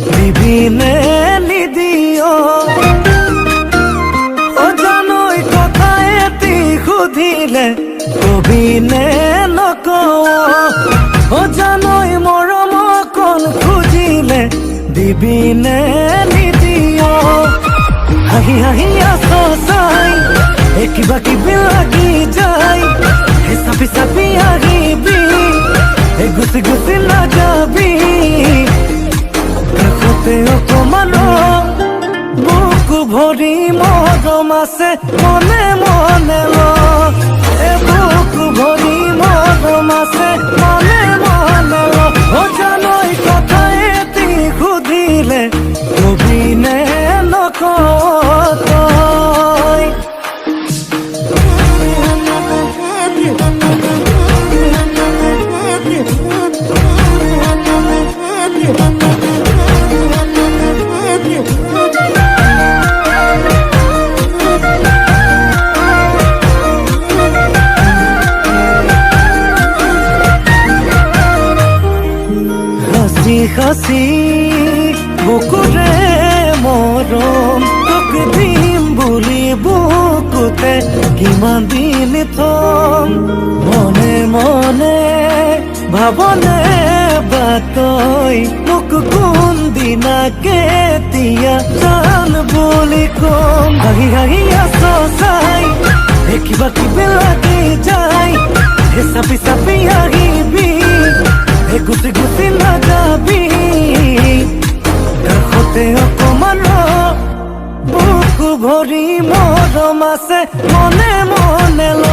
দিবিনে নিদিয় ও জানই কথা এটি সুধিলে কবিনে নকওঁ ও জানই মৰম অকণ খুজিলে দিবিনে নিদিয় হাঁহি হাঁহি আছ চাই কিবা কিবি লাগি যায় চাপি চাপি আহিবি গুচি গুচি নাযাবি কাষতে অকমান বুকু ভৰি মৰম আছে মনে মনে ল বুকু ভৰি মৰম আছে মনে মনে ল ও জানই কথা এটি সুধিলে কবিনে নকওঁ তই হাসি বুকুৰে মৰম তোক দিম বুলি বুকুতে কিমান দিন থম মনে মনে ভাবনে বাতই মোক কোন দিনা কেতিয়া জান বুলি কম হাঁহি হাঁহি আছ চাই কিবা কিবি লাগি যায় চাপি চাপি আহিবি গুচি গুচি নাযাবি কাষতে অকমান বুকু ভৰি মৰম আছে মনে মনে ল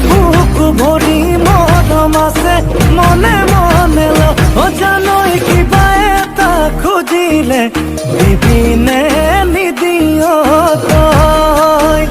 বুকু ভৰি মৰম আছে মনে মনে ল ও জানই কিবা এটা খুজিলে দিবিনে নিদিয় তই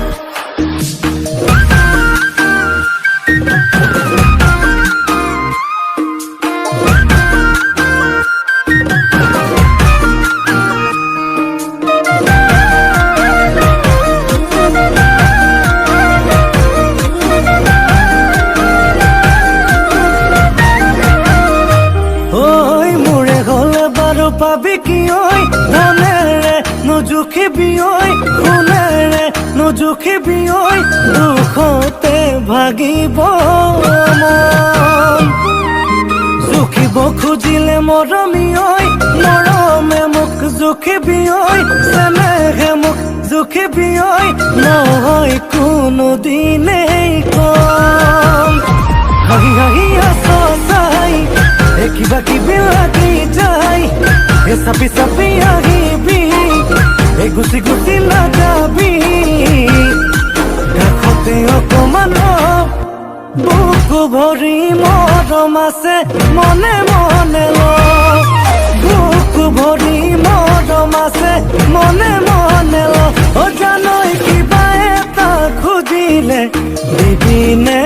পাবি কি ঐ ধনেৰে নুজুখিবি ঐ সোণেৰে নুজুখিবি ঐ দুখতে ভাগিব মন জুখিব খুজিলে মৰমী ঐ মৰমে মোক জুখিবি ঐ চেনেহে মোক জুখিবি ঐ নহয় কোনো দিনেই কম হাঁহি হাঁহি আছ চাই কিবা কিবি লাগি যায় চাপি চাপি আহিবি গুচি গুচি নাযাবি কাষতে অকমান বুকু ভৰি মৰম আছে মনে মনে ল বুকু ভৰি মৰম আছে মনে মনে ল ও জানই কিবা এটা খুজিলে দিবিনে